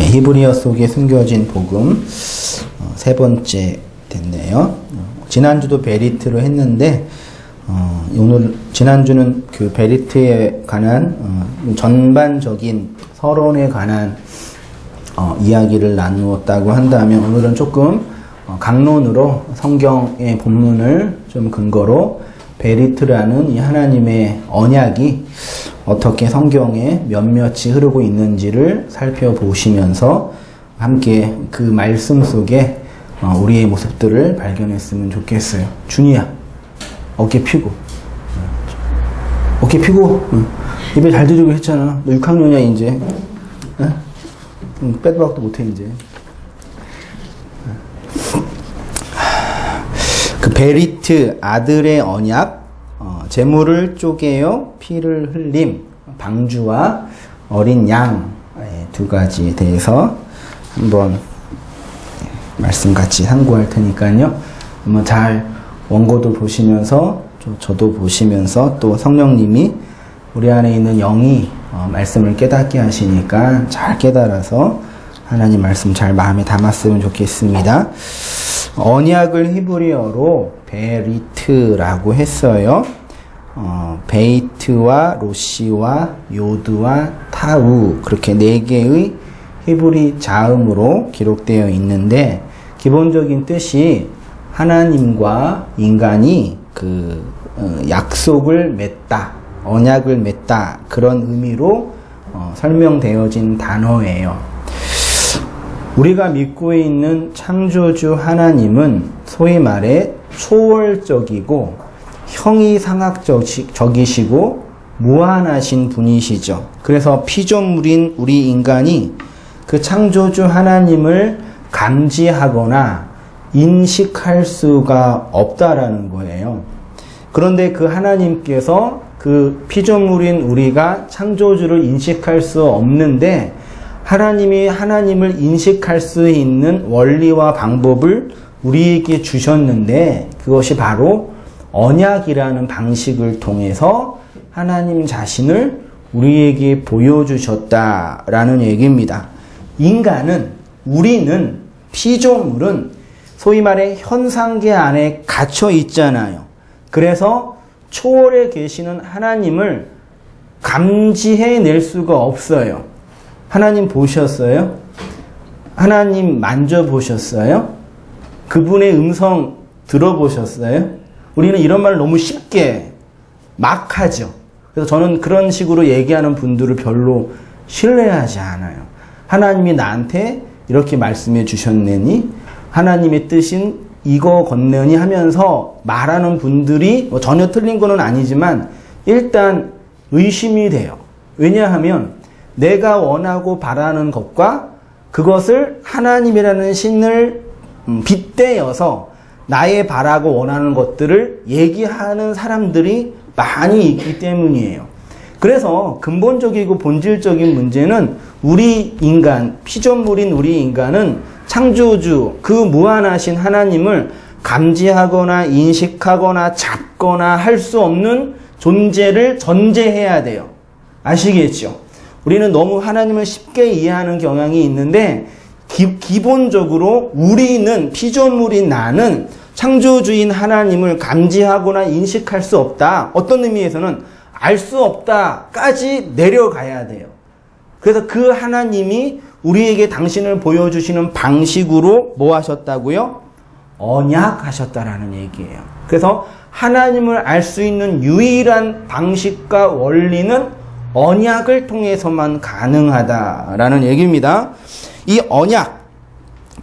히브리어 속에 숨겨진 복음 세 번째 됐네요. 지난주도 베리트로 했는데 오늘 지난주는 그 베리트에 관한 전반적인 서론에 관한 이야기를 나누었다고 한다면 오늘은 조금 강론으로 성경의 본문을 좀 근거로 베리트라는 이 하나님의 언약이 어떻게 성경에 몇몇이 흐르고 있는지를 살펴보시면서 함께 그 말씀 속에 우리의 모습들을 발견했으면 좋겠어요. 준이야, 어깨 펴고. 어깨 펴고. 입에 잘 들이고 했잖아. 너 6학년이야 이제. 빼도 박도 못해 이제. 그 베리트 아들의 언약, 재물을 쪼개어 피를 흘림, 방주와 어린 양 두 가지에 대해서 한번 말씀 같이 상고할 테니까요. 한번 잘 원고도 보시면서 저도 보시면서 또 성령님이 우리 안에 있는 영이 말씀을 깨닫게 하시니까 잘 깨달아서 하나님 말씀 잘 마음에 담았으면 좋겠습니다. 언약을 히브리어로 베리트라고 했어요. 베이트와 로시와 요드와 타우 그렇게 4개의 히브리 자음으로 기록되어 있는데 기본적인 뜻이 하나님과 인간이 그 약속을 맺다, 언약을 맺다 그런 의미로 설명되어진 단어예요. 우리가 믿고 있는 창조주 하나님은 소위 말해 초월적이고 형이상학적이시고 무한하신 분이시죠. 그래서 피조물인 우리 인간이 그 창조주 하나님을 감지하거나 인식할 수가 없다라는 거예요. 그런데 그 하나님께서 그 피조물인 우리가 창조주를 인식할 수 없는데 하나님이 하나님을 인식할 수 있는 원리와 방법을 우리에게 주셨는데 그것이 바로 언약이라는 방식을 통해서 하나님 자신을 우리에게 보여주셨다라는 얘기입니다. 우리는 피조물은 소위 말해 현상계 안에 갇혀 있잖아요. 그래서 초월에 계시는 하나님을 감지해낼 수가 없어요. 하나님 보셨어요? 하나님 만져보셨어요? 그분의 음성 들어보셨어요? 우리는 이런 말을 너무 쉽게 막 하죠. 그래서 저는 그런 식으로 얘기하는 분들을 별로 신뢰하지 않아요. 하나님이 나한테 이렇게 말씀해 주셨느니 하나님의 뜻인 이거 건너니 하면서 말하는 분들이 뭐 전혀 틀린 거는 아니지만 일단 의심이 돼요. 왜냐하면 내가 원하고 바라는 것과 그것을 하나님이라는 신을 빗대어서 나의 바라고 원하는 것들을 얘기하는 사람들이 많이 있기 때문이에요. 그래서 근본적이고 본질적인 문제는 우리 인간, 피조물인 우리 인간은 창조주, 그 무한하신 하나님을 감지하거나 인식하거나 잡거나 할 수 없는 존재를 전제해야 돼요. 아시겠죠? 우리는 너무 하나님을 쉽게 이해하는 경향이 있는데 기본적으로 우리는 피조물인 나는 창조주인 하나님을 감지하거나 인식할 수 없다. 어떤 의미에서는 알 수 없다까지 내려가야 돼요. 그래서 그 하나님이 우리에게 당신을 보여주시는 방식으로 뭐 하셨다고요? 언약하셨다라는 얘기예요. 그래서 하나님을 알 수 있는 유일한 방식과 원리는 언약을 통해서만 가능하다라는 얘기입니다. 이 언약,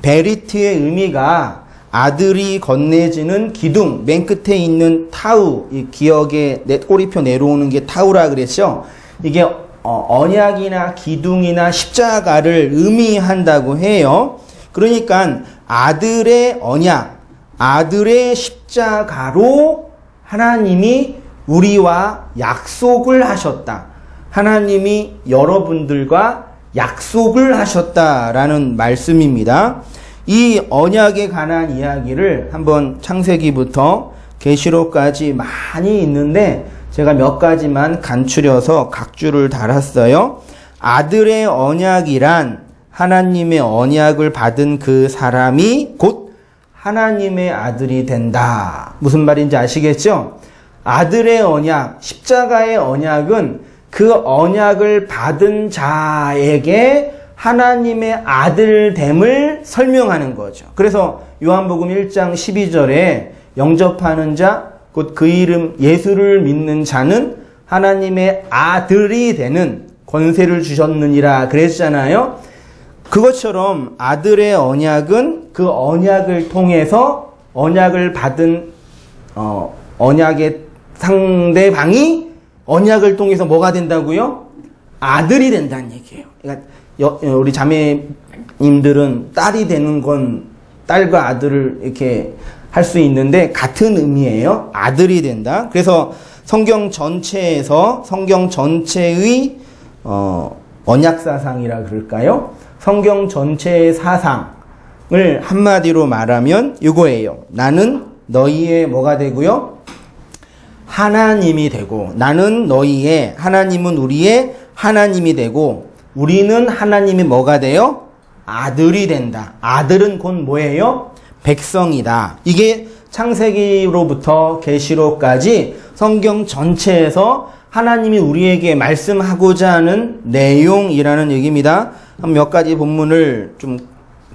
베리트의 의미가 아들이 건네지는 기둥, 맨 끝에 있는 타우, 이 기억에 꼬리표 내려오는 게 타우라 그랬죠. 이게 언약이나 기둥이나 십자가를 의미한다고 해요. 그러니까 아들의 언약, 아들의 십자가로 하나님이 우리와 약속을 하셨다. 하나님이 여러분들과 약속을 하셨다라는 말씀입니다. 이 언약에 관한 이야기를 한번 창세기부터 계시록까지 많이 있는데 제가 몇 가지만 간추려서 각주를 달았어요. 아들의 언약이란 하나님의 언약을 받은 그 사람이 곧 하나님의 아들이 된다. 무슨 말인지 아시겠죠? 아들의 언약, 십자가의 언약은 그 언약을 받은 자에게 하나님의 아들됨을 설명하는 거죠. 그래서 요한복음 1장 12절에 영접하는 자, 곧 그 이름 예수를 믿는 자는 하나님의 아들이 되는 권세를 주셨느니라 그랬잖아요. 그것처럼 아들의 언약은 그 언약을 통해서 언약을 받은 언약의 상대방이 언약을 통해서 뭐가 된다고요? 아들이 된다는 얘기예요. 그러니까 우리 자매님들은 딸이 되는 건 딸과 아들을 이렇게 할 수 있는데 같은 의미예요. 아들이 된다. 그래서 성경 전체에서 성경 전체의 언약사상이라 그럴까요? 성경 전체의 사상을 한마디로 말하면 이거예요. 나는 너희의 뭐가 되고요? 하나님이 되고, 나는 너희의, 하나님은 우리의 하나님이 되고, 우리는 하나님이 뭐가 돼요? 아들이 된다. 아들은 곧 뭐예요? 백성이다. 이게 창세기로부터 계시록까지 성경 전체에서 하나님이 우리에게 말씀하고자 하는 내용이라는 얘기입니다. 한 몇 가지 본문을 좀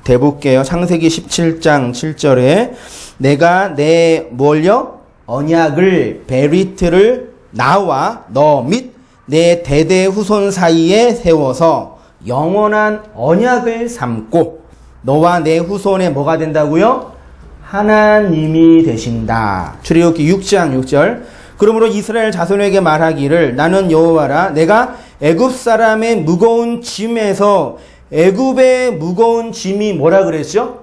대볼게요. 창세기 17장 7절에 내가 내 뭘요? 언약을 베리트를 나와 너 및 내 대대 후손 사이에 세워서 영원한 언약을 삼고 너와 내 후손의 뭐가 된다고요? 하나님이 되신다. 출애굽기 6장 6절. 그러므로 이스라엘 자손에게 말하기를 나는 여호와라. 내가 애굽 사람의 무거운 짐에서 애굽의 무거운 짐이 뭐라 그랬죠?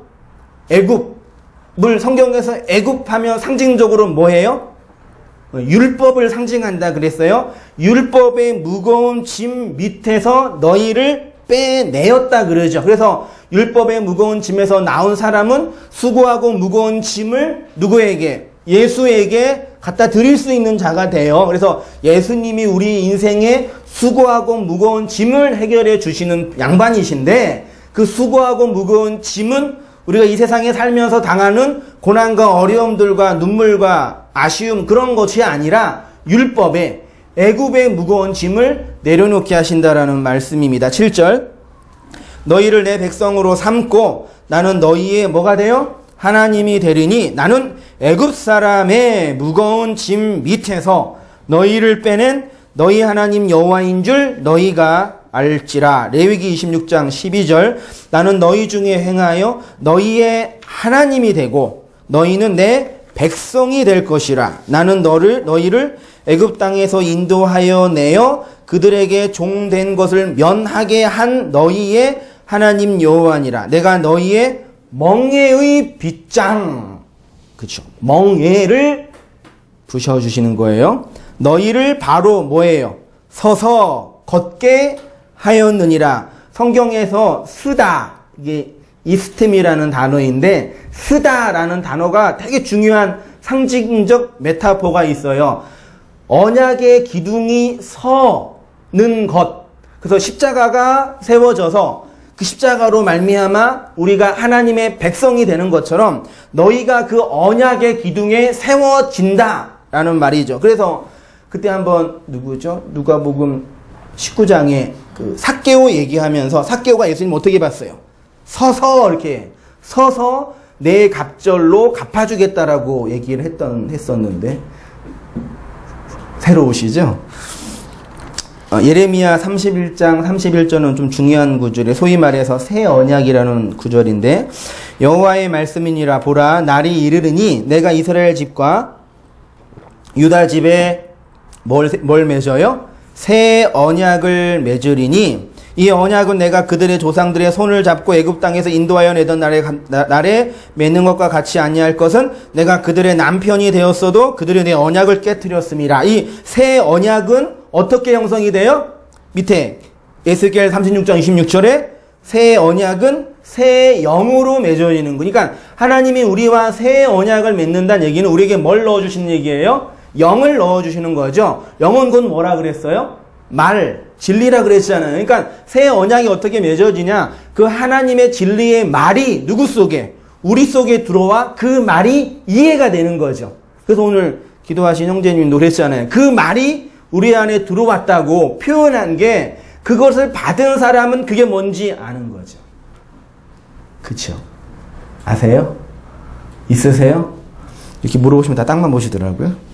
애굽을 성경에서 애굽하면 상징적으로 뭐예요? 율법을 상징한다 그랬어요. 율법의 무거운 짐 밑에서 너희를 빼내었다 그러죠. 그래서 율법의 무거운 짐에서 나온 사람은 수고하고 무거운 짐을 누구에게? 예수에게 갖다 드릴 수 있는 자가 돼요. 그래서 예수님이 우리 인생에 수고하고 무거운 짐을 해결해 주시는 양반이신데, 그 수고하고 무거운 짐은 우리가 이 세상에 살면서 당하는 고난과 어려움들과 눈물과 아쉬움 그런 것이 아니라 율법에 애굽의 무거운 짐을 내려놓게 하신다라는 말씀입니다. 7절. 너희를 내 백성으로 삼고 나는 너희의 뭐가 돼요? 하나님이 되리니 나는 애굽 사람의 무거운 짐 밑에서 너희를 빼낸 너희 하나님 여호와인 줄 너희가 알지라. 레위기 26장 12절. 나는 너희 중에 행하여 너희의 하나님이 되고 너희는 내 백성이 될 것이라. 나는 너희를 애굽 땅에서 인도하여 내어 그들에게 종된 것을 면하게 한 너희의 하나님 여호와니라. 내가 너희의 멍에의 빗장, 그렇죠? 멍에를 부셔주시는 거예요. 너희를 바로 뭐예요? 서서 걷게 하였느니라. 성경에서 쓰다, 이게 이스템이라는 단어인데 쓰다라는 단어가 되게 중요한 상징적 메타포가 있어요. 언약의 기둥이 서는 것. 그래서 십자가가 세워져서 그 십자가로 말미암아 우리가 하나님의 백성이 되는 것처럼 너희가 그 언약의 기둥에 세워진다라는 말이죠. 그래서 그때 한번 누구죠? 누가복음 19장에 그 삭개오 얘기하면서 삭개오가 예수님 어떻게 봤어요? 서서 이렇게 서서 내 갑절로 갚아주겠다라고 얘기를 했었는데 새로우시죠? 예레미야 31장 31절은 좀 중요한 구절이에요. 소위 말해서 새 언약이라는 구절인데 여호와의 말씀이니라. 보라 날이 이르르니 내가 이스라엘 집과 유다 집에 뭘 맺어요? 새 언약을 맺으리니 이 언약은 내가 그들의 조상들의 손을 잡고 애굽 땅에서 인도하여 내던 날에 맺는 것과 같이 아니할 것은 내가 그들의 남편이 되었어도 그들이 내 언약을 깨뜨렸음이라. 이 새 언약은 어떻게 형성이 돼요? 밑에 에스겔 36장 26절에 새 언약은 새 영으로 맺어지는 거니까, 그러니까 하나님이 우리와 새 언약을 맺는다는 얘기는 우리에게 뭘 넣어주시는 얘기예요? 영을 넣어주시는 거죠. 영은 곧 뭐라 그랬어요? 말, 진리라 그랬잖아요. 그러니까 새 언약이 어떻게 맺어지냐? 그 하나님의 진리의 말이 누구 속에? 우리 속에 들어와 그 말이 이해가 되는 거죠. 그래서 오늘 기도하신 형제님도 그랬잖아요. 그 말이 우리 안에 들어왔다고 표현한 게 그것을 받은 사람은 그게 뭔지 아는 거죠. 그쵸? 아세요? 있으세요? 이렇게 물어보시면 다 땅만 보시더라고요.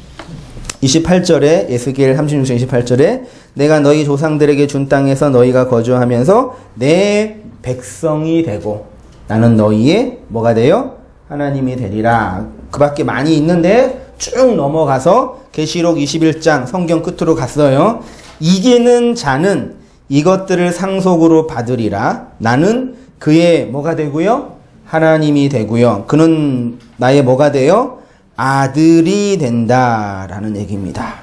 28절에 에스겔 36장 28절에 내가 너희 조상들에게 준 땅에서 너희가 거주하면서 내 백성이 되고 나는 너희의 뭐가 돼요? 하나님이 되리라. 그 밖에 많이 있는데 쭉 넘어가서 계시록 21장 성경 끝으로 갔어요. 이기는 자는 이것들을 상속으로 받으리라. 나는 그의 뭐가 되고요? 하나님이 되고요. 그는 나의 뭐가 돼요? 아들이 된다라는 얘기입니다.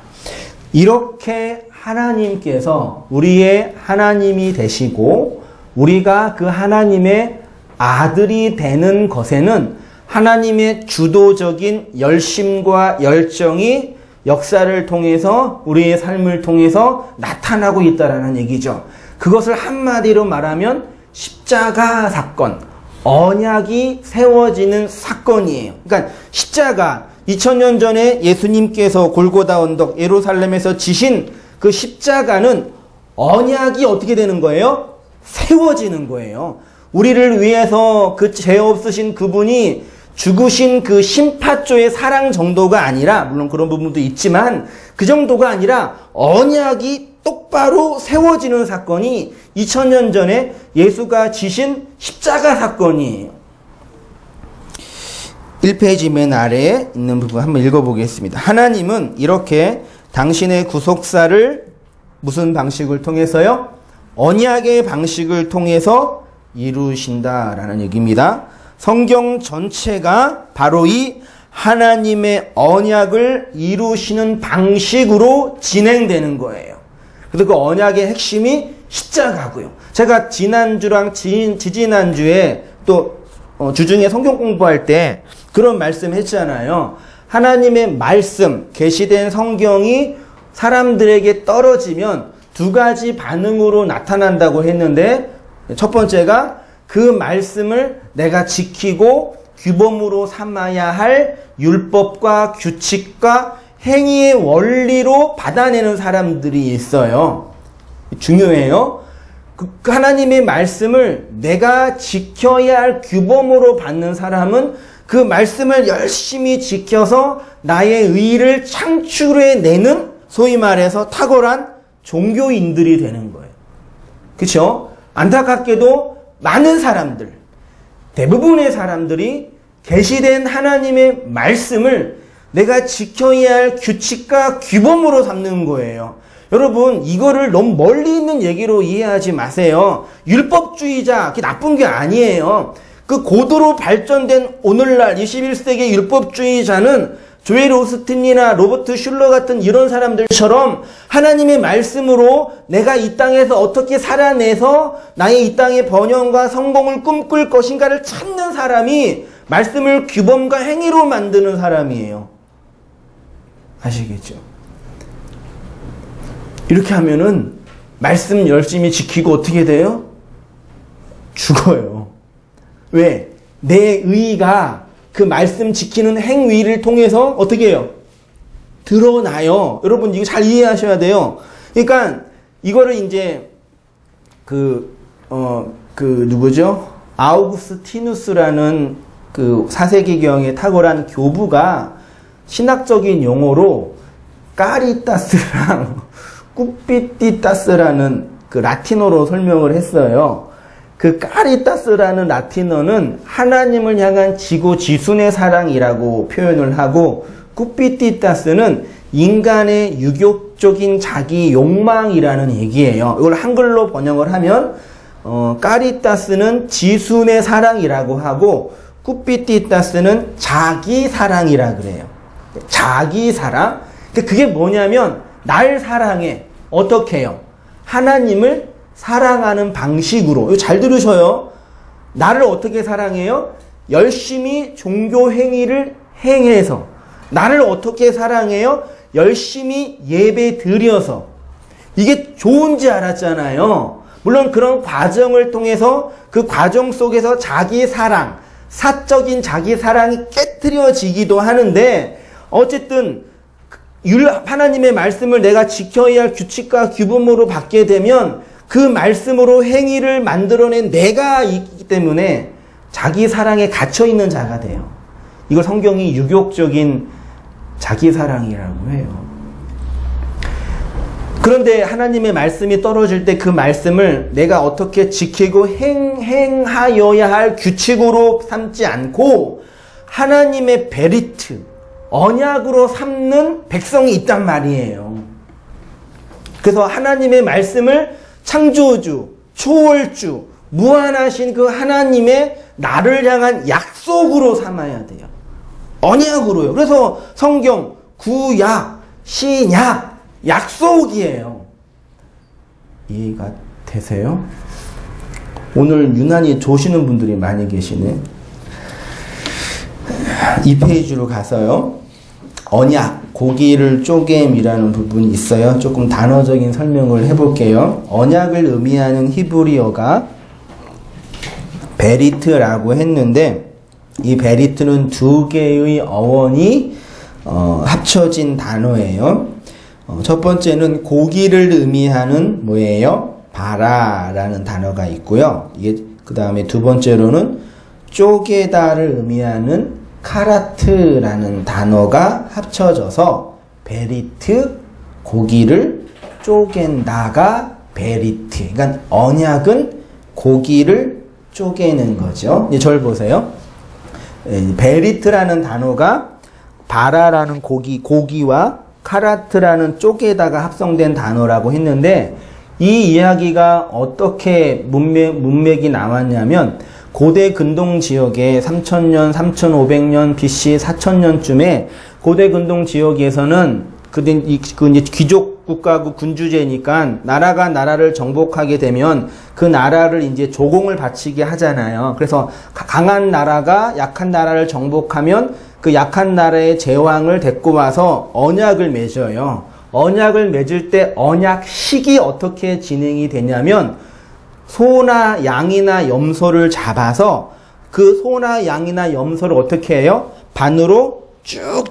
이렇게 하나님께서 우리의 하나님이 되시고 우리가 그 하나님의 아들이 되는 것에는 하나님의 주도적인 열심과 열정이 역사를 통해서 우리의 삶을 통해서 나타나고 있다라는 얘기죠. 그것을 한마디로 말하면 십자가 사건, 언약이 세워지는 사건이에요. 그러니까 십자가, 2000년 전에 예수님께서 골고다 언덕 예루살렘에서 지신 그 십자가는 언약이 어떻게 되는 거예요? 세워지는 거예요. 우리를 위해서 그 죄 없으신 그분이 죽으신 그 심파조의 사랑 정도가 아니라, 물론 그런 부분도 있지만 그 정도가 아니라 언약이 똑바로 세워지는 사건이 2000년 전에 예수가 지신 십자가 사건이에요. 1페이지 맨 아래에 있는 부분 한번 읽어보겠습니다. 하나님은 이렇게 당신의 구속사를 무슨 방식을 통해서요? 언약의 방식을 통해서 이루신다라는 얘기입니다. 성경 전체가 바로 이 하나님의 언약을 이루시는 방식으로 진행되는 거예요. 그래서 그 언약의 핵심이 십자가고요. 제가 지난주랑 지지난주에 또 주중에 성경 공부할 때 그런 말씀 했잖아요. 하나님의 말씀, 계시된 성경이 사람들에게 떨어지면 두 가지 반응으로 나타난다고 했는데, 첫 번째가 그 말씀을 내가 지키고 규범으로 삼아야 할 율법과 규칙과 행위의 원리로 받아내는 사람들이 있어요. 중요해요. 그 하나님의 말씀을 내가 지켜야 할 규범으로 받는 사람은 그 말씀을 열심히 지켜서 나의 의의를 창출해내는, 소위 말해서 탁월한 종교인들이 되는 거예요. 그렇죠? 안타깝게도 많은 사람들, 대부분의 사람들이 계시된 하나님의 말씀을 내가 지켜야 할 규칙과 규범으로 삼는 거예요. 여러분, 이거를 너무 멀리 있는 얘기로 이해하지 마세요. 율법주의자, 그게 나쁜 게 아니에요. 그 고도로 발전된 오늘날 21세기 율법주의자는 조엘 오스틴이나 로버트 슐러 같은 이런 사람들처럼 하나님의 말씀으로 내가 이 땅에서 어떻게 살아내서 나의 이 땅의 번영과 성공을 꿈꿀 것인가를 찾는 사람이 말씀을 규범과 행위로 만드는 사람이에요. 아시겠죠? 이렇게 하면은 말씀 열심히 지키고 어떻게 돼요? 죽어요. 왜? 내 의의가 그 말씀 지키는 행위를 통해서 어떻게 해요? 드러나요. 여러분 이거 잘 이해하셔야 돼요. 그러니까 이거를 이제 누구죠? 아우구스티누스라는 그 4세기경의 탁월한 교부가 신학적인 용어로 까리타스랑 꾸피티타스라는 그 라틴어로 설명을 했어요. 그 까리타스라는 라틴어는 하나님을 향한 지고지순의 사랑이라고 표현을 하고, 꾸피티타스는 인간의 유욕적인 자기 욕망이라는 얘기예요. 이걸 한글로 번역을 하면 까리타스는 지순의 사랑이라고 하고, 꾸피티타스는 자기 사랑이라 그래요. 자기 사랑. 그게 뭐냐면 날 사랑해. 어떻게 해요? 하나님을 사랑하는 방식으로. 이거 잘 들으셔요. 나를 어떻게 사랑해요? 열심히 종교 행위를 행해서. 나를 어떻게 사랑해요? 열심히 예배 드려서. 이게 좋은지 알았잖아요. 물론 그런 과정을 통해서 그 과정 속에서 자기 사랑, 사적인 자기 사랑이 깨트려지기도 하는데 어쨌든 하나님의 말씀을 내가 지켜야 할 규칙과 규범으로 받게 되면 그 말씀으로 행위를 만들어낸 내가 있기 때문에 자기 사랑에 갇혀있는 자가 돼요. 이걸 성경이 유욕적인 자기 사랑이라고 해요. 그런데 하나님의 말씀이 떨어질 때 그 말씀을 내가 어떻게 지키고 행하여야 할 규칙으로 삼지 않고 하나님의 베리트, 언약으로 삼는 백성이 있단 말이에요. 그래서 하나님의 말씀을 창조주, 초월주, 무한하신 그 하나님의 나를 향한 약속으로 삼아야 돼요. 언약으로요. 그래서 성경, 구약, 신약, 약속이에요. 이해가 되세요? 오늘 유난히 조시는 분들이 많이 계시네. 이 페이지로 가서요. 언약, 고기를 쪼개미라는 부분이 있어요. 조금 단어적인 설명을 해볼게요. 언약을 의미하는 히브리어가 베리트라고 했는데 이 베리트는 두 개의 어원이 합쳐진 단어예요. 첫 번째는 고기를 의미하는 뭐예요? 바라라는 단어가 있고요. 이게 그 다음에 두 번째로는 쪼개다를 의미하는 카라트라는 단어가 합쳐져서 베리트, 고기를 쪼갠다가 베리트. 그러니까 언약은 고기를 쪼개는 거죠. 이제 저를 보세요. 베리트라는 단어가 바라라는 고기와 카라트라는 쪼개다가 합성된 단어라고 했는데 이 이야기가 어떻게 문맥이 나왔냐면 고대 근동 지역에 3000년, 3500년, BC 4000년쯤에 고대 근동 지역에서는 이제 귀족 국가고 군주제니까 나라가 나라를 정복하게 되면 그 나라를 이제 조공을 바치게 하잖아요. 그래서 강한 나라가 약한 나라를 정복하면 그 약한 나라의 제왕을 데리고 와서 언약을 맺어요. 언약을 맺을 때 언약식이 어떻게 진행이 되냐면 소나 양이나 염소를 잡아서 그 소나 양이나 염소를 어떻게 해요? 반으로 쭉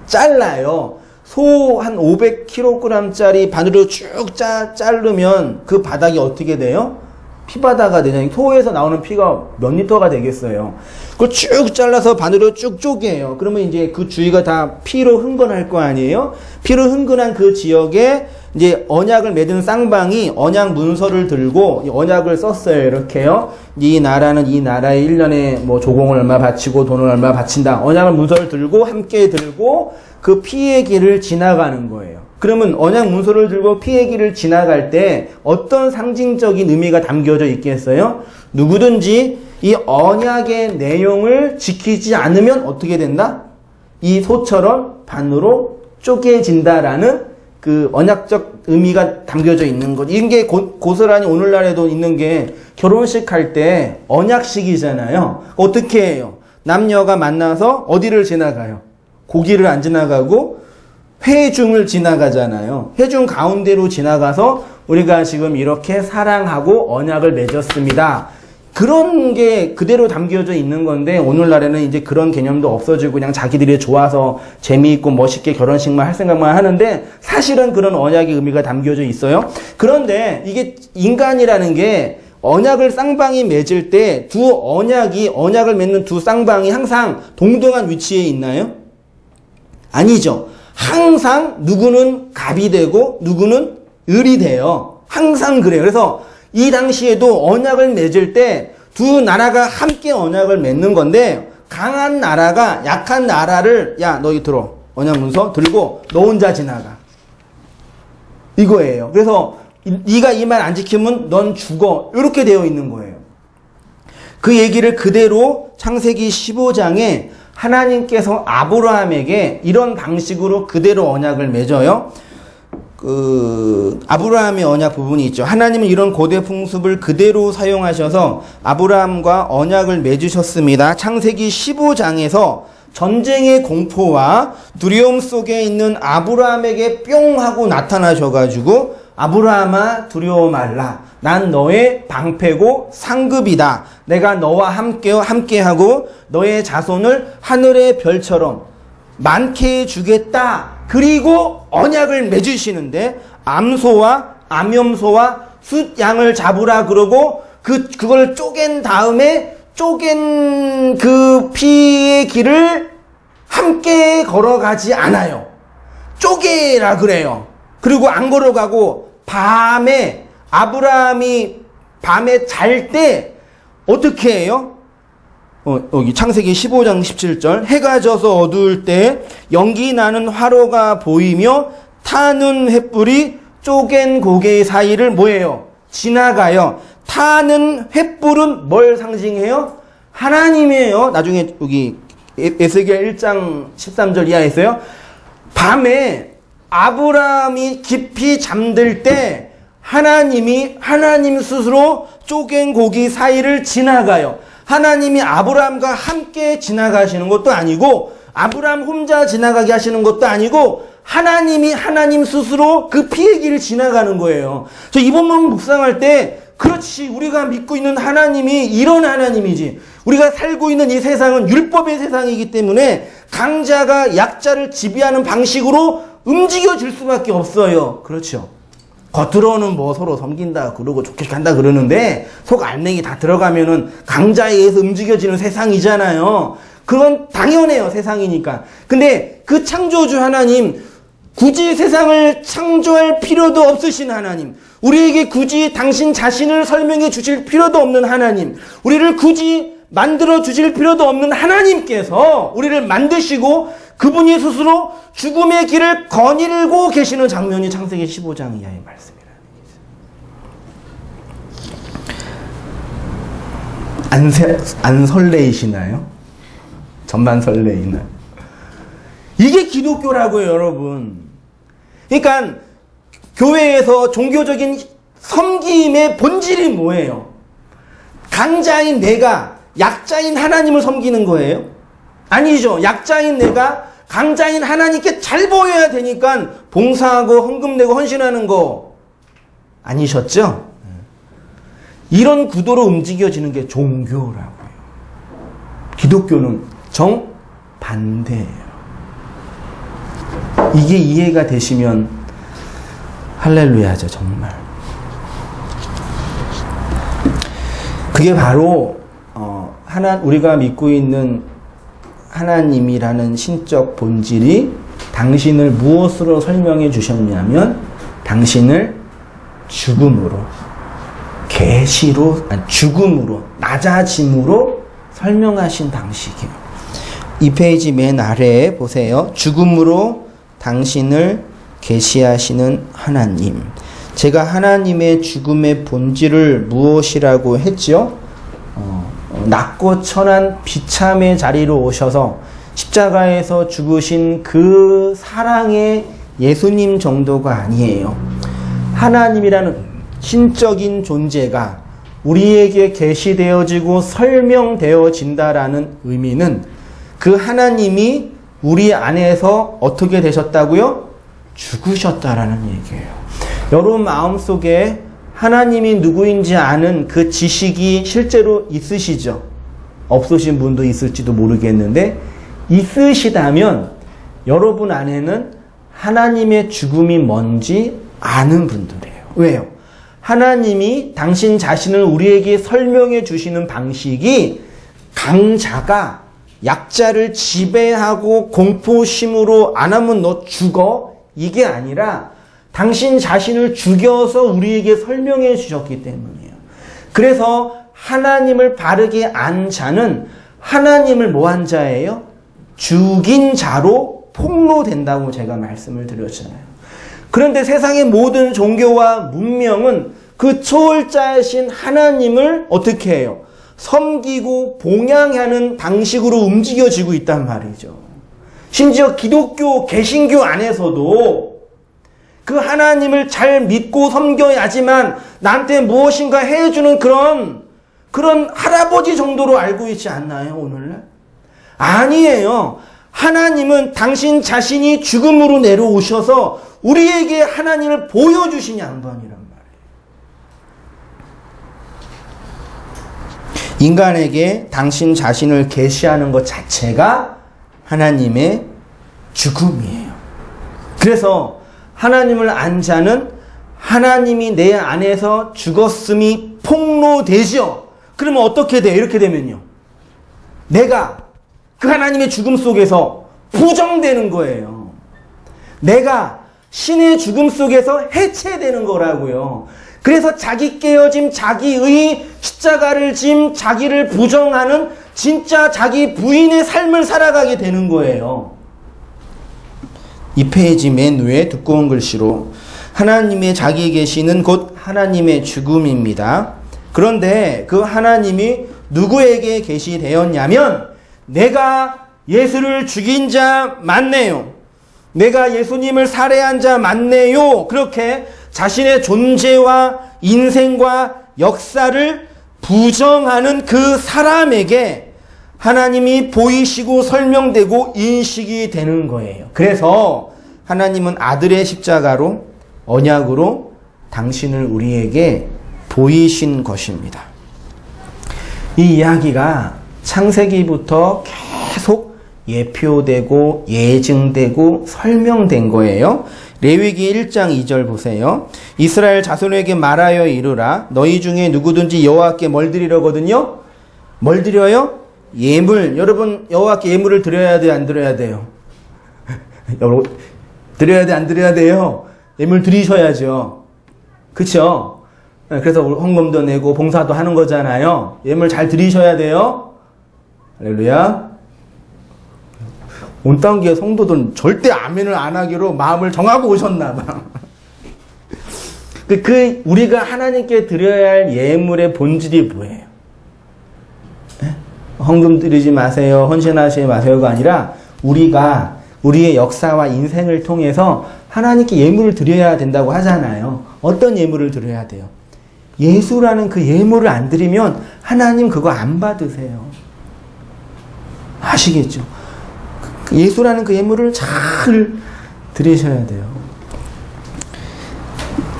잘라요. 소 한 500kg짜리 반으로 쭉 자르면 그 바닥이 어떻게 돼요? 피바다가 되냐. 소에서 나오는 피가 몇 리터가 되겠어요. 그걸 쭉 잘라서 반으로 쭉 쪼개요. 그러면 이제 그 주위가 다 피로 흥건할 거 아니에요? 피로 흥건한 그 지역에 이제 언약을 맺은 쌍방이 언약 문서를 들고 언약을 썼어요. 이렇게요. 이 나라는 이 나라에 1년에 뭐 조공을 얼마 바치고 돈을 얼마 바친다. 언약을 문서를 들고 함께 들고 그 피의 길을 지나가는 거예요. 그러면 언약 문서를 들고 피의 길을 지나갈 때 어떤 상징적인 의미가 담겨져 있겠어요? 누구든지 이 언약의 내용을 지키지 않으면 어떻게 된다? 이 소처럼 반으로 쪼개진다라는 그 언약적 의미가 담겨져 있는 것. 이게 고스란히 오늘날에도 있는 게 결혼식 할 때 언약식이잖아요. 어떻게 해요? 남녀가 만나서 어디를 지나가요? 고기를 안 지나가고 회중을 지나가잖아요. 회중 가운데로 지나가서 우리가 지금 이렇게 사랑하고 언약을 맺었습니다. 그런 게 그대로 담겨져 있는 건데 오늘날에는 이제 그런 개념도 없어지고 그냥 자기들이 좋아서 재미있고 멋있게 결혼식만 할 생각만 하는데 사실은 그런 언약의 의미가 담겨져 있어요. 그런데 이게 인간이라는 게 언약을 쌍방이 맺을 때 언약을 맺는 두 쌍방이 항상 동등한 위치에 있나요? 아니죠. 항상 누구는 갑이 되고 누구는 을이 돼요. 항상 그래요. 그래서 이 당시에도 언약을 맺을 때 두 나라가 함께 언약을 맺는 건데 강한 나라가 약한 나라를 야 너희 들어 언약 문서 들고 너 혼자 지나가 이거예요. 그래서 네가 이 말 안 지키면 넌 죽어 이렇게 되어 있는 거예요. 그 얘기를 그대로 창세기 15장에 하나님께서 아브라함에게 이런 방식으로 그대로 언약을 맺어요. 아브라함의 언약 부분이 있죠. 하나님은 이런 고대 풍습을 그대로 사용하셔서 아브라함과 언약을 맺으셨습니다. 창세기 15장에서 전쟁의 공포와 두려움 속에 있는 아브라함에게 뿅 하고 나타나셔가지고 아브라함아 두려워 말라. 난 너의 방패고 상급이다. 내가 너와 함께하고 너의 자손을 하늘의 별처럼 많게 해주겠다. 그리고 언약을 맺으시는데 암소와 암염소와 숫양을 잡으라 그러고 그걸 쪼갠 다음에 쪼갠 그 피의 길을 함께 걸어가지 않아요. 쪼개라 그래요. 그리고 안 걸어가고 밤에 아브라함이 밤에 잘 때 어떻게 해요? 여기 창세기 15장 17절 해가 져서 어두울 때 연기 나는 화로가 보이며 타는 횃불이 쪼갠 고개 사이를 뭐예요? 지나가요. 타는 횃불은 뭘 상징해요? 하나님이에요. 나중에 여기 에스겔 1장 13절 이하에서요. 밤에 아브라함이 깊이 잠들 때 하나님 스스로 쪼갠 고기 사이를 지나가요. 하나님이 아브라함과 함께 지나가시는 것도 아니고 아브라함 혼자 지나가게 하시는 것도 아니고 하나님 스스로 그 피의 길을 지나가는 거예요. 저 이번 묵상할 때 그렇지 우리가 믿고 있는 하나님이 이런 하나님이지. 우리가 살고 있는 이 세상은 율법의 세상이기 때문에 강자가 약자를 지배하는 방식으로 움직여질 수밖에 없어요. 그렇죠. 겉으로는 뭐 서로 섬긴다 그러고 좋게 간다 그러는데 속 알맹이 다 들어가면은 강자에 의해서 움직여지는 세상이잖아요. 그건 당연해요. 세상이니까. 근데 그 창조주 하나님 굳이 세상을 창조할 필요도 없으신 하나님, 우리에게 굳이 당신 자신을 설명해 주실 필요도 없는 하나님, 우리를 굳이 만들어 주실 필요도 없는 하나님께서 우리를 만드시고 그분이 스스로 죽음의 길을 거닐고 계시는 장면이 창세기 15장 이하의 말씀이라는 얘기죠. 안 설레이시나요? 전만 설레이나요? 이게 기독교라고요, 여러분. 그러니까 교회에서 종교적인 섬김의 본질이 뭐예요? 강자인 내가 약자인 하나님을 섬기는 거예요? 아니죠. 약자인 내가 강자인 하나님께 잘 보여야 되니까 봉사하고 헌금 내고 헌신하는 거 아니셨죠? 이런 구도로 움직여지는 게 종교라고요. 기독교는 정반대예요. 이게 이해가 되시면 할렐루야죠, 정말. 그게 바로 우리가 믿고 있는 하나님이라는 신적 본질이 당신을 무엇으로 설명해 주셨냐면 당신을 죽음으로, 죽음으로, 낮아짐으로 설명하신 방식이에요. 이 페이지 맨 아래에 보세요. 죽음으로 당신을 계시하시는 하나님. 제가 하나님의 죽음의 본질을 무엇이라고 했죠? 낮고 천한 비참의 자리로 오셔서 십자가에서 죽으신 그 사랑의 예수님 정도가 아니에요. 하나님이라는 신적인 존재가 우리에게 계시되어지고 설명되어진다라는 의미는 그 하나님이 우리 안에서 어떻게 되셨다고요? 죽으셨다라는 얘기예요. 여러분 마음속에 하나님이 누구인지 아는 그 지식이 실제로 있으시죠? 없으신 분도 있을지도 모르겠는데 있으시다면 여러분 안에는 하나님의 죽음이 뭔지 아는 분들이에요. 왜요? 하나님이 당신 자신을 우리에게 설명해 주시는 방식이 강자가 약자를 지배하고 공포심으로 안 하면 너 죽어? 이게 아니라 당신 자신을 죽여서 우리에게 설명해 주셨기 때문이에요. 그래서 하나님을 바르게 안 자는 하나님을 뭐한 자예요? 죽인 자로 폭로된다고 제가 말씀을 드렸잖아요. 그런데 세상의 모든 종교와 문명은 그 초월자이신 하나님을 어떻게 해요? 섬기고 봉양하는 방식으로 움직여지고 있단 말이죠. 심지어 기독교, 개신교 안에서도 그 하나님을 잘 믿고 섬겨야지만 나한테 무엇인가 해주는 그런 할아버지 정도로 알고 있지 않나요, 오늘날? 아니에요. 하나님은 당신 자신이 죽음으로 내려오셔서 우리에게 하나님을 보여주신 양반이란 말이에요. 인간에게 당신 자신을 계시하는 것 자체가 하나님의 죽음이에요. 그래서 하나님을 안 자는 하나님이 내 안에서 죽었음이 폭로되죠. 그러면 어떻게 돼요? 이렇게 되면요. 내가 그 하나님의 죽음 속에서 부정되는 거예요. 내가 신의 죽음 속에서 해체되는 거라고요. 그래서 자기 깨어짐, 자기의 십자가를 짐, 자기를 부정하는 진짜 자기 부인의 삶을 살아가게 되는 거예요. 이 페이지 맨 위에 두꺼운 글씨로 하나님의 자기 계시는 곧 하나님의 죽음입니다. 그런데 그 하나님이 누구에게 계시되었냐면 내가 예수를 죽인 자 맞네요. 내가 예수님을 살해한 자 맞네요. 그렇게 자신의 존재와 인생과 역사를 부정하는 그 사람에게 하나님이 보이시고 설명되고 인식이 되는 거예요. 그래서 하나님은 아들의 십자가로 언약으로 당신을 우리에게 보이신 것입니다. 이 이야기가 창세기부터 계속 예표되고 예증되고 설명된 거예요. 레위기 1장 2절 보세요. 이스라엘 자손에게 말하여 이르라. 너희 중에 누구든지 여호와께 뭘 드리려거든요? 뭘 드려요? 예물. 여러분 여호와께 예물을 드려야 돼요? 안 드려야 돼요? 여러분 드려야 돼? 안 드려야 돼요? 예물 드리셔야죠. 그쵸? 그래서 헌금도 내고 봉사도 하는 거잖아요. 예물 잘 드리셔야 돼요. 할렐루야. 온 땅 교회 성도들은 절대 아멘을 안 하기로 마음을 정하고 오셨나 봐. 우리가 하나님께 드려야 할 예물의 본질이 뭐예요? 헌금 드리지 마세요. 헌신하지 마세요가 아니라 우리가 우리의 역사와 인생을 통해서 하나님께 예물을 드려야 된다고 하잖아요. 어떤 예물을 드려야 돼요? 예수라는 그 예물을 안 드리면 하나님 그거 안 받으세요. 아시겠죠? 예수라는 그 예물을 잘 드리셔야 돼요.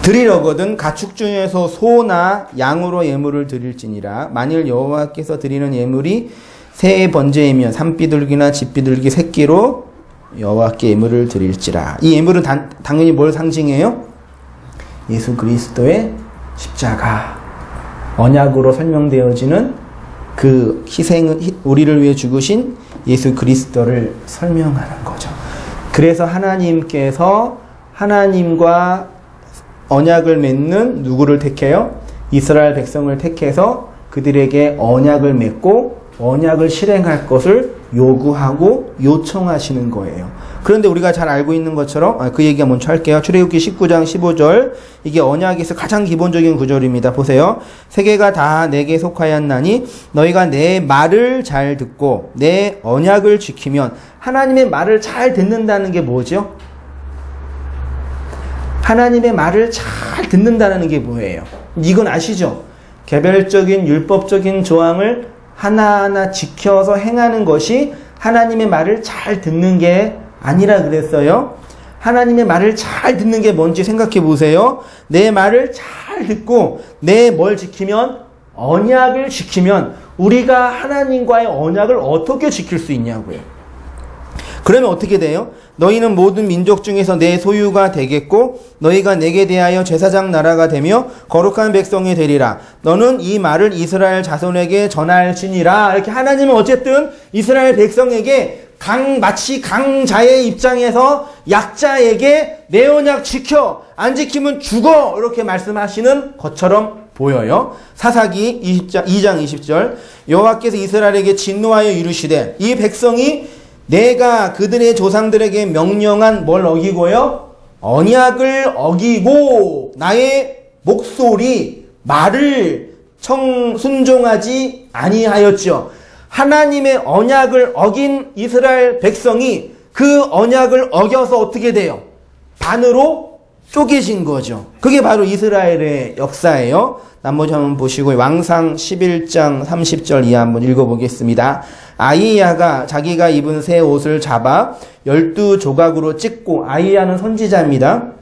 드리려거든 가축 중에서 소나 양으로 예물을 드릴지니라. 만일 여호와께서 드리는 예물이 새 번제이면 산비둘기나 집비둘기 새끼로 여호와께 예물을 드릴지라. 이 예물은 당연히 뭘 상징해요? 예수 그리스도의 십자가, 언약으로 설명되어지는 그 희생을 우리를 위해 죽으신 예수 그리스도를 설명하는 거죠. 그래서 하나님께서 하나님과 언약을 맺는 누구를 택해요? 이스라엘 백성을 택해서 그들에게 언약을 맺고 언약을 실행할 것을 요구하고 요청하시는 거예요. 그런데 우리가 잘 알고 있는 것처럼 그 얘기가 먼저 할게요. 출애굽기 19장 15절 이게 언약에서 가장 기본적인 구절입니다. 보세요. 세계가 다 내게 속하였나니 너희가 내 말을 잘 듣고 내 언약을 지키면. 하나님의 말을 잘 듣는다는 게 뭐죠? 하나님의 말을 잘 듣는다는 게 뭐예요? 이건 아시죠? 개별적인 율법적인 조항을 하나하나 지켜서 행하는 것이 하나님의 말을 잘 듣는 게 아니라 그랬어요. 하나님의 말을 잘 듣는 게 뭔지 생각해 보세요. 내 말을 잘 듣고 내 뭘 지키면? 언약을 지키면 우리가 하나님과의 언약을 어떻게 지킬 수 있냐고요. 그러면 어떻게 돼요? 너희는 모든 민족 중에서 내 소유가 되겠고 너희가 내게 대하여 제사장 나라가 되며 거룩한 백성이 되리라. 너는 이 말을 이스라엘 자손에게 전할지니라. 이렇게 하나님은 어쨌든 이스라엘 백성에게 마치 강자의 입장에서 약자에게 내 언약 지켜, 안 지키면 죽어, 이렇게 말씀하시는 것처럼 보여요. 사사기 2장 20절 여호와께서 이스라엘에게 진노하여 이르시되 이 백성이 내가 그들의 조상들에게 명령한 뭘 어기고요? 언약을 어기고 나의 목소리, 말을 순종하지 아니하였죠. 하나님의 언약을 어긴 이스라엘 백성이 그 언약을 어겨서 어떻게 돼요? 반으로 쪼개진 거죠. 그게 바로 이스라엘의 역사예요. 나머지 한번 보시고 왕상 11장 30절 이하 한번 읽어보겠습니다. 아이야가 자기가 입은 새 옷을 잡아 12조각으로 찢고, 아이야는 선지자입니다.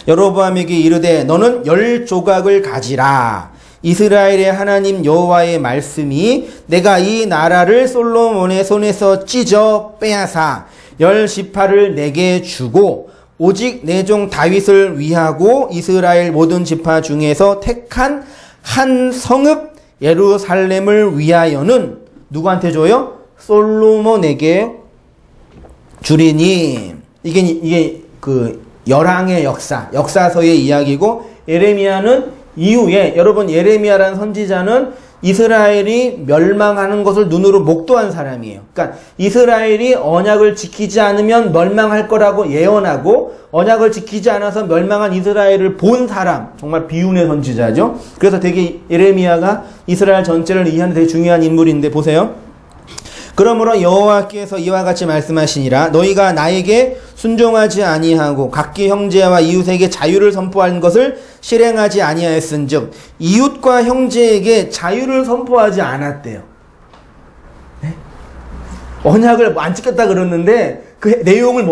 여로보암에게 이르되 너는 10조각을 가지라. 이스라엘의 하나님 여호와의 말씀이 내가 이 나라를 솔로몬의 손에서 찢어 빼앗아 10지파를 내게 주고 오직 내 종 다윗을 위하고 이스라엘 모든 지파 중에서 택한 한 성읍 예루살렘을 위하여는 누구한테 줘요? 솔로몬에게 주리니. 이게 그 열왕의 역사서의 이야기고, 예레미야는 이후에, 여러분 예레미야라는 선지자는 이스라엘이 멸망하는 것을 눈으로 목도한 사람이에요. 그러니까 이스라엘이 언약을 지키지 않으면 멸망할 거라고 예언하고, 언약을 지키지 않아서 멸망한 이스라엘을 본 사람, 정말 비운의 선지자죠. 그래서 되게 예레미야가 이스라엘 전체를 이해하는 되게 중요한 인물인데, 보세요. 그러므로 여호와께서 이와 같이 말씀하시니라. 너희가 나에게 순종하지 아니하고 각기 형제와 이웃에게 자유를 선포한 것을 실행하지 아니하였은즉, 이웃과 형제에게 자유를 선포하지 않았대요. 네? 언약을 안 지켰다 그러는데 그 내용을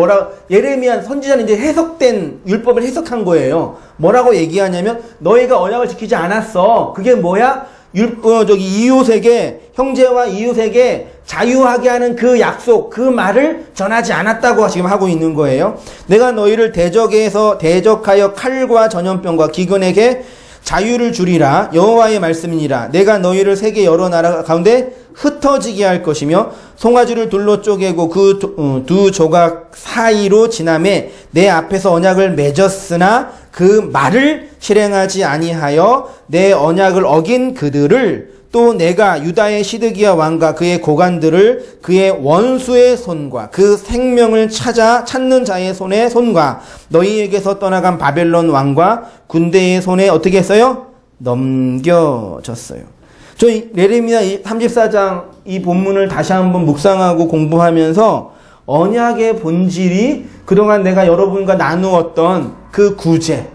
예레미야 선지자는 이제 해석된 율법을 해석한 거예요. 뭐라고 얘기하냐면, 너희가 언약을 지키지 않았어. 그게 뭐야? 이웃에게, 형제와 이웃에게 자유하게 하는 그 약속, 그 말을 전하지 않았다고 지금 하고 있는 거예요. 내가 너희를 대적하여 칼과 전염병과 기근에게 자유를 주리라. 여호와의 말씀이니라. 내가 너희를 세계 여러 나라 가운데 흩어지게 할 것이며 송아지를 둘로 쪼개고 그 두 조각 사이로 지나매 내 앞에서 언약을 맺었으나 그 말을 실행하지 아니하여 내 언약을 어긴 그들을, 또 내가 유다의 시드기야 왕과 그의 고관들을 그의 원수의 손과 그 생명을 찾는 자의 손과 너희에게서 떠나간 바벨론 왕과 군대의 손에 어떻게 했어요? 넘겨졌어요. 저희 예레미야 34장 이 본문을 다시 한번 묵상하고 공부하면서 언약의 본질이 그동안 내가 여러분과 나누었던 그 구제,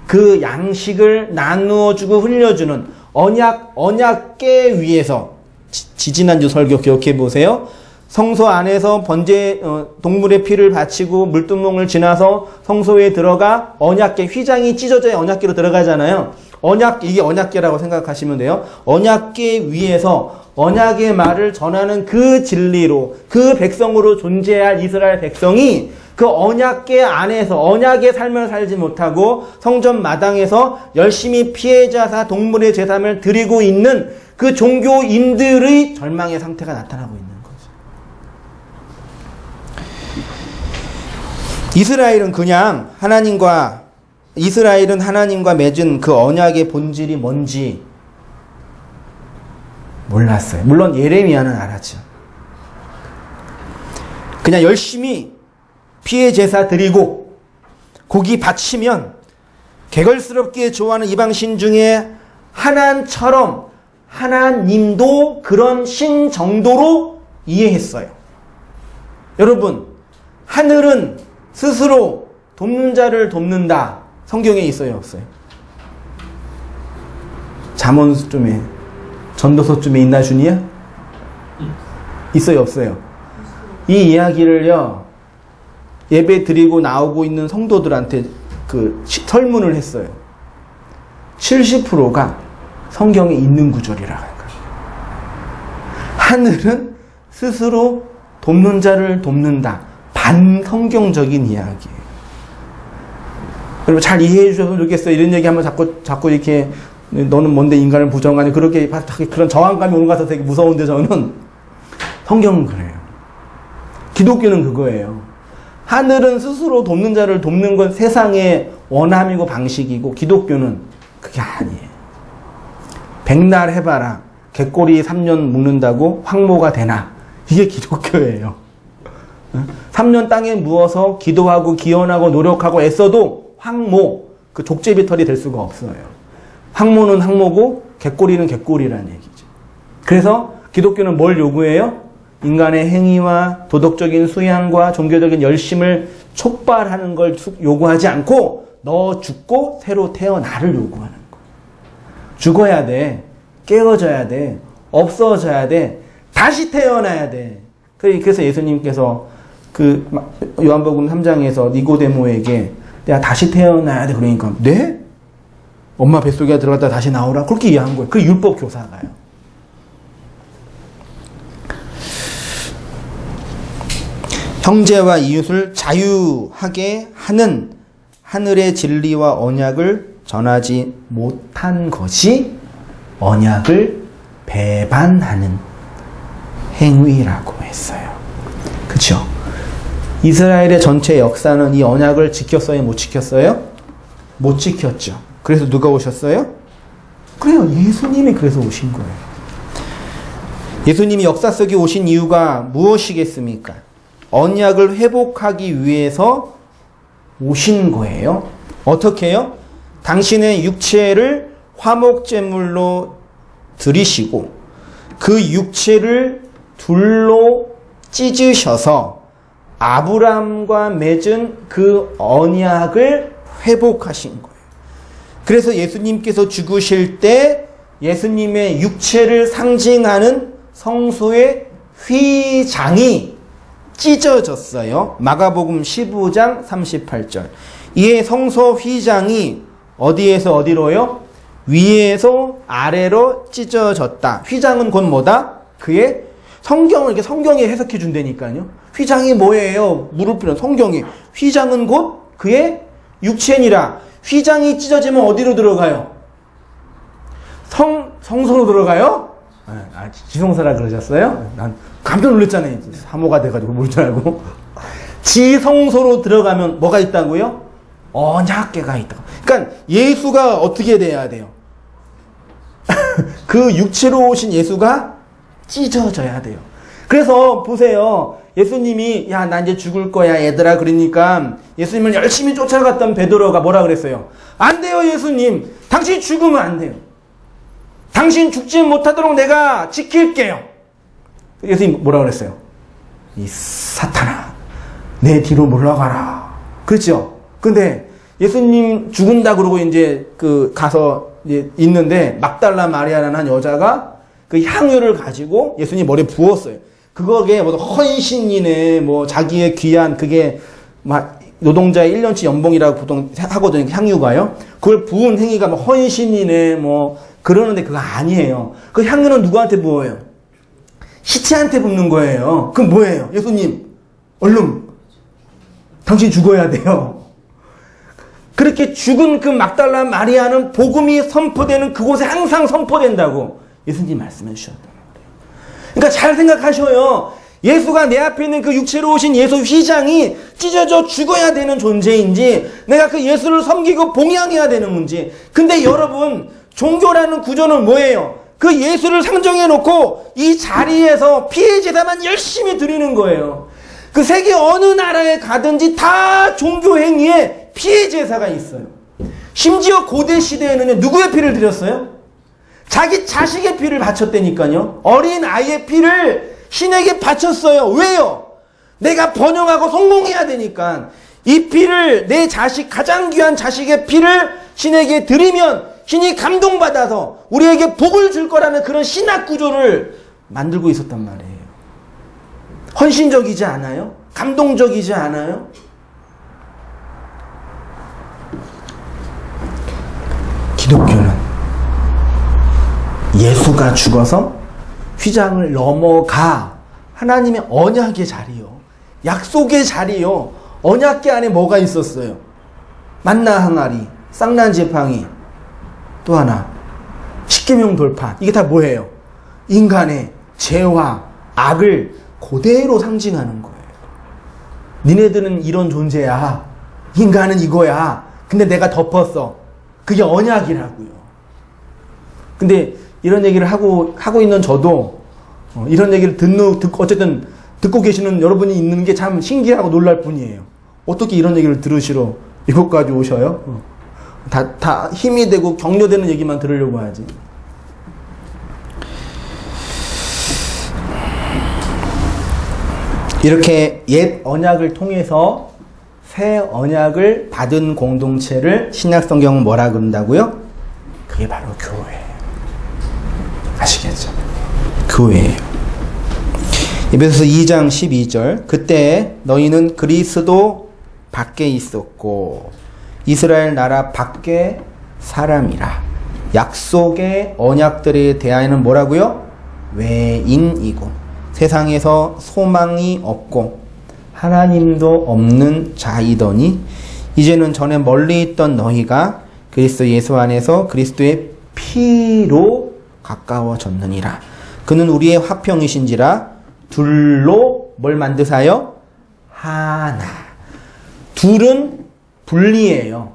그 양식을 나누어주고 흘려주는 언약궤 위에서, 지지난주 설교 기억해 보세요. 성소 안에서 동물의 피를 바치고 물두멍을 지나서 성소에 들어가 언약궤, 휘장이 찢어져야 언약궤로 들어가잖아요. 이게 언약궤라고 생각하시면 돼요. 언약궤 위에서 언약의 말을 전하는 그 진리로, 그 백성으로 존재할 이스라엘 백성이 그 언약궤 안에서 언약의 삶을 살지 못하고 성전 마당에서 열심히 피해자사 동물의 제사를 드리고 있는 그 종교인들의 절망의 상태가 나타나고 있는 거죠. 이스라엘은 하나님과 맺은 그 언약의 본질이 뭔지 몰랐어요. 물론 예레미야는 알았죠. 그냥 열심히 피해 제사 드리고 고기 바치면 개걸스럽게 좋아하는 이방신 중에 하나님처럼 하나님도 그런 신 정도로 이해했어요. 여러분, 하늘은 스스로 돕는 자를 돕는다. 성경에 있어요, 없어요? 잠언서쯤에, 전도서쯤에 있나, 준이야? 있어요, 없어요? 이 이야기를요, 예배 드리고 나오고 있는 성도들한테 그 설문을 했어요. 70%가 성경에 있는 구절이라고 하는 거예요. 하늘은 스스로 돕는 자를 돕는다. 반성경적인 이야기예요. 여러분 잘 이해해 주셔서 좋겠어요. 이런 얘기하면 자꾸 이렇게 너는 뭔데 인간을 부정하니 그렇게 그런 저항감이 오는 것 같아서 되게 무서운데, 저는 성경은 그래요. 기독교는 그거예요. 하늘은 스스로 돕는 자를 돕는 건 세상의 원함이고 방식이고, 기독교는 그게 아니에요. 백날 해봐라. 개꼬리 3년 묵는다고 황모가 되나? 이게 기독교예요. 3년 땅에 누워서 기도하고 기원하고 노력하고 애써도 황모, 그 족제비털이 될 수가 없어요. 황모는 황모고 개꼬리는 개꼬리라는 얘기죠. 그래서 기독교는 뭘 요구해요? 인간의 행위와 도덕적인 수양과 종교적인 열심을 촉발하는 걸 요구하지 않고 너 죽고 새로 태어나를 요구하는 거예요. 죽어야 돼. 깨어져야 돼. 없어져야 돼. 다시 태어나야 돼. 그래서 예수님께서 그 요한복음 3장에서 니고데모에게 내가 다시 태어나야 돼. 그러니까 네? 엄마 뱃속에 들어갔다 다시 나오라? 그렇게 이해한 거예요. 그 율법 교사가요. 형제와 이웃을 자유하게 하는 하늘의 진리와 언약을 전하지 못한 것이 언약을 배반하는 행위라고 했어요. 그렇죠? 이스라엘의 전체 역사는 이 언약을 지켰어요? 못 지켰어요? 못 지켰죠. 그래서 누가 오셨어요? 그래요. 예수님이 그래서 오신 거예요. 예수님이 역사 속에 오신 이유가 무엇이겠습니까? 언약을 회복하기 위해서 오신 거예요. 어떻게 해요? 당신의 육체를 화목제물로 드리시고 그 육체를 둘로 찢으셔서 아브라함과 맺은 그 언약을 회복하신 거예요. 그래서 예수님께서 죽으실 때 예수님의 육체를 상징하는 성소의 휘장이 찢어졌어요. 마가복음 15장 38절. 이에 성소 휘장이 어디에서 어디로요? 위에서 아래로 찢어졌다. 휘장은 곧 뭐다? 그의 성경을 이렇게 성경에 해석해 준다니까요. 휘장이 뭐예요? 물을 성경이. 휘장은 곧 그의 육체니라. 휘장이 찢어지면 어디로 들어가요? 성소로 들어가요? 지성소라 그러셨어요? 난 깜짝 놀랐잖아요. 사모가 돼가지고 모를 줄 알고. 지성소로 들어가면 뭐가 있다고요? 언약궤가 있다. 그러니까 예수가 어떻게 돼야 돼요? 그 육체로 오신 예수가 찢어져야 돼요. 그래서 보세요. 예수님이 야, 나 이제 죽을 거야 얘들아 그러니까 예수님을 열심히 쫓아갔던 베드로가 뭐라 그랬어요? 안 돼요 예수님. 당신 죽으면 안 돼요. 당신 죽지 못하도록 내가 지킬게요. 예수님 뭐라 그랬어요? 이 사탄아 내 뒤로 물러가라. 그렇죠? 근데 예수님 죽은다 그러고 이제 가서 이제 있는데 막달라 마리아라는 한 여자가 그 향유를 가지고 예수님 머리에 부었어요. 그거게 뭐 헌신이네 뭐 자기의 귀한 그게 막 노동자의 1년치 연봉이라고 보통 하거든요. 향유가요. 그걸 부은 행위가 뭐 헌신이네 뭐 그러는데 그거 아니에요. 그 향유는 누구한테 부어요? 시체한테 붓는 거예요. 그럼 뭐예요? 예수님 얼른 당신 죽어야 돼요. 그렇게 죽은 그 막달라 마리아는 복음이 선포되는 그곳에 항상 선포된다고 예수님 말씀해 주셨단 말이에요. 그러니까 잘 생각하셔요. 예수가 내 앞에 있는 그 육체로 오신 예수 휘장이 찢어져 죽어야 되는 존재인지 내가 그 예수를 섬기고 봉양해야 되는 건지. 근데 여러분 종교라는 구조는 뭐예요? 그 예수를 상정해 놓고 이 자리에서 피해 제사만 열심히 드리는 거예요. 그 세계 어느 나라에 가든지 다 종교 행위에 피해 제사가 있어요. 심지어 고대 시대에는 누구의 피를 드렸어요? 자기 자식의 피를 바쳤다니까요. 어린 아이의 피를 신에게 바쳤어요. 왜요? 내가 번영하고 성공해야 되니까. 이 피를 내 자식, 가장 귀한 자식의 피를 신에게 드리면 신이 감동받아서 우리에게 복을 줄 거라는 그런 신학 구조를 만들고 있었단 말이에요. 헌신적이지 않아요? 감동적이지 않아요? 기독교는 예수가 죽어서 휘장을 넘어가 하나님의 언약의 자리요. 약속의 자리요. 언약궤 안에 뭐가 있었어요? 만나 항아리, 쌍난 지팡이, 또 하나 십계명 돌파. 이게 다 뭐예요? 인간의 죄와 악을 그대로 상징하는 거예요. 니네들은 이런 존재야. 인간은 이거야. 근데 내가 덮었어. 그게 언약이라고요. 근데 이런 얘기를 하고 있는 저도 이런 얘기를 듣고 어쨌든 듣고 계시는 여러분이 있는 게 참 신기하고 놀랄 뿐이에요. 어떻게 이런 얘기를 들으시러 이곳까지 오셔요? 다 힘이 되고 격려되는 얘기만 들으려고 하지. 이렇게 옛 언약을 통해서 새 언약을 받은 공동체를 신약성경은 뭐라 그런다고요? 그게 바로 교회. 아시겠죠? 교회예요. 에베소서 2장 12절. 그때 너희는 그리스도 밖에 있었고 이스라엘 나라 밖에 사람이라. 약속의 언약들에 대하여는 뭐라고요? 외인이고 세상에서 소망이 없고 하나님도 없는 자이더니 이제는 전에 멀리 있던 너희가 그리스도 예수 안에서 그리스도의 피로 가까워졌느니라. 그는 우리의 화평이신지라 둘로 뭘 만드사요? 하나. 둘은 분리해요.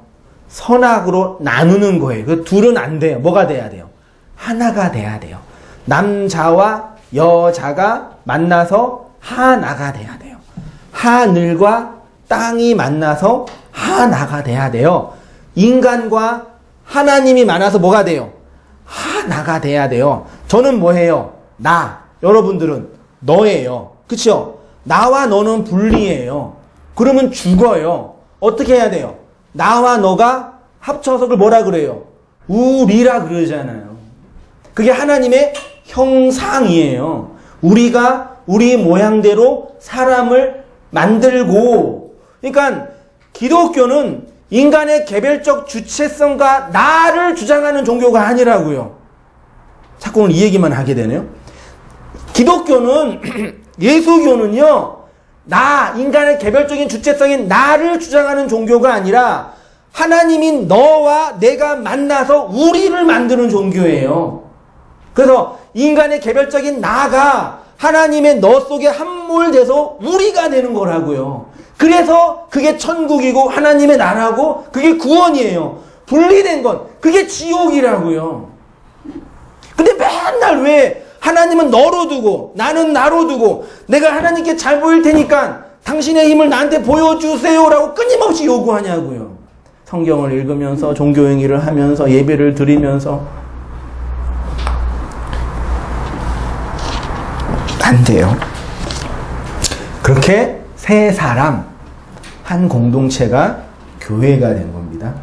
선악으로 나누는 거예요. 그 둘은 안 돼요. 뭐가 돼야 돼요? 하나가 돼야 돼요. 남자와 여자가 만나서 하나가 돼야 돼요. 하늘과 땅이 만나서 하나가 돼야 돼요. 인간과 하나님이 만나서 뭐가 돼요? 하나가 돼야 돼요. 저는 뭐예요? 나. 여러분들은 너예요. 그쵸? 나와 너는 분리해요. 그러면 죽어요. 어떻게 해야 돼요? 나와 너가 합쳐서 그걸 뭐라 그래요? 우리라 그러잖아요. 그게 하나님의 형상이에요. 우리가 우리 모양대로 사람을 만들고, 그러니까 기독교는 인간의 개별적 주체성과 나를 주장하는 종교가 아니라고요. 자꾸 오늘 이 얘기만 하게 되네요. 기독교는 예수교는요, 인간의 개별적인 주체성인 나를 주장하는 종교가 아니라 하나님인 너와 내가 만나서 우리를 만드는 종교예요. 그래서 인간의 개별적인 나가 하나님의 너 속에 함몰돼서 우리가 되는 거라고요. 그래서 그게 천국이고 하나님의 나라고 그게 구원이에요. 분리된 건 그게 지옥이라고요. 근데 맨날 왜 하나님은 너로 두고 나는 나로 두고 내가 하나님께 잘 보일 테니까 당신의 힘을 나한테 보여주세요라고 끊임없이 요구하냐고요. 성경을 읽으면서 종교행위를 하면서 예배를 드리면서 안 돼요. 그렇게 세 사람 한 공동체가 교회가 된 겁니다.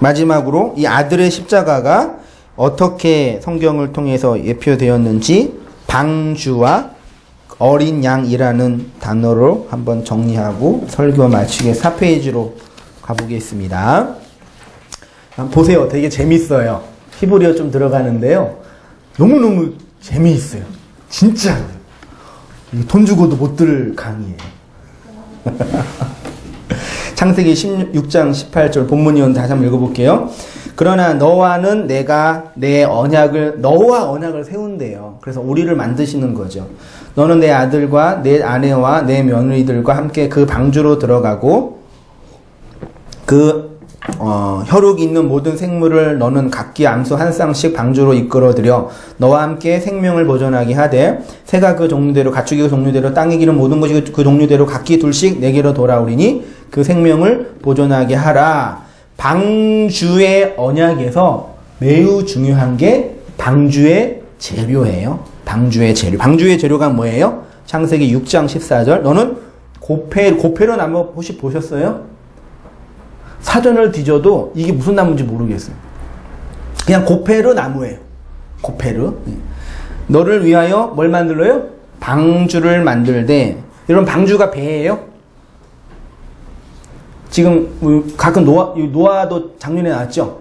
마지막으로 이 아들의 십자가가 어떻게 성경을 통해서 예표되었는지 방주와 어린 양이라는 단어로 한번 정리하고 설교 마치게 4페이지로 가보겠습니다. 보세요. 되게 재밌어요. 히브리어 좀 들어가는데요. 너무너무 재미있어요. 진짜 돈 주고도 못 들을 강의예요. 창세기 16장 18절 본문이온 다시 한번 읽어볼게요. 그러나 너와는 내가 너와 언약을 세운대요. 그래서 우리를 만드시는 거죠. 너는 내 아들과 내 아내와 내 며느리들과 함께 그 방주로 들어가고 그 혈육 있는 모든 생물을 너는 각기 암소 한 쌍씩 방주로 이끌어들여 너와 함께 생명을 보존하게 하되 새가 그 종류대로 가축이 그 종류대로 땅에 기는 모든 것이 그 종류대로 각기 둘씩 내게로 돌아오리니 그 생명을 보존하게 하라. 방주의 언약에서 매우 중요한 게 방주의 재료예요. 방주의 재료. 방주의 재료가 뭐예요? 창세기 6장 14절. 너는 고페르 나무 혹시 보셨어요? 사전을 뒤져도 이게 무슨 나무인지 모르겠어요. 그냥 고페르 나무예요. 고페르. 너를 위하여 뭘 만들어요? 방주를 만들되. 여러분 방주가 배예요? 지금 가끔 노아도 작년에 나왔죠?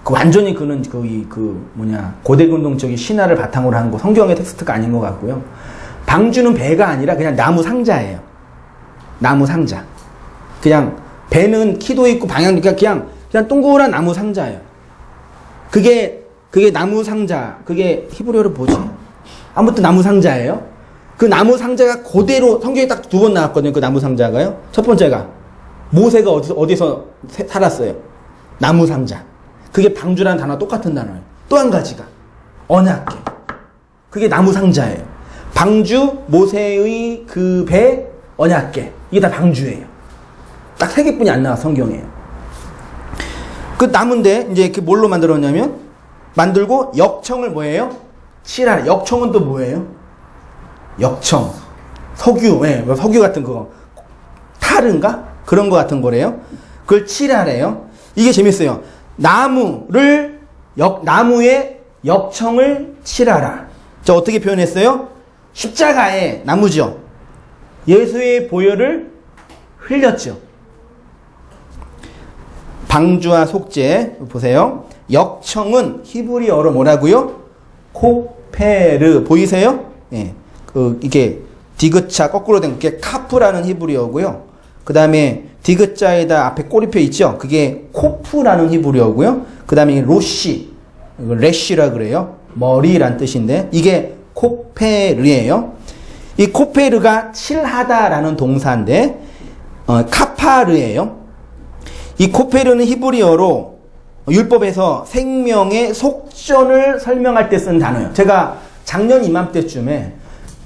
그 완전히 그는 고대 근동적인 신화를 바탕으로 한 거 성경의 텍스트가 아닌 것 같고요. 방주는 배가 아니라 그냥 나무 상자예요. 나무 상자. 그냥 배는 키도 있고 방향도 그냥 동그란 나무 상자예요. 그게 나무 상자. 그게 히브리어로 뭐지? 아무튼 나무 상자예요. 그 나무 상자가 그대로 성경에 딱 두 번 나왔거든요. 그 나무 상자가요. 첫 번째가 모세가 어디서 살았어요? 나무 상자. 그게 방주라는 단어와 똑같은 단어예요. 또 한 가지가 언약궤. 그게 나무 상자예요. 방주, 모세의 그 배, 언약궤. 이게 다 방주예요. 딱 3개뿐이 안 나와 성경에. 그 나무인데 이제 그 뭘로 만들었냐면 만들고 역청을 뭐예요? 칠하라. 역청은 또 뭐예요? 역청. 석유. 석유 같은 거. 탈인가? 그런 거 같은 거래요. 그걸 칠하래요. 이게 재밌어요. 나무에 역청을 칠하라. 자, 어떻게 표현했어요? 십자가의 나무죠. 예수의 보혈을 흘렸죠. 방주와 속죄 보세요. 역청은 히브리어로 뭐라고요? 코페르 보이세요? 예, 이게 디귿자 거꾸로 된 게 카프라는 히브리어고요. 그 다음에 디귿자에다 앞에 꼬리표 있죠? 그게 코프라는 히브리어고요. 그 다음에 로시, 레쉬라 그래요. 머리란 뜻인데 이게 코페르예요. 이 코페르가 칠하다라는 동사인데 카파르예요. 이 코페르는 히브리어로 율법에서 생명의 속전을 설명할 때 쓴 단어예요. 제가 작년 이맘때쯤에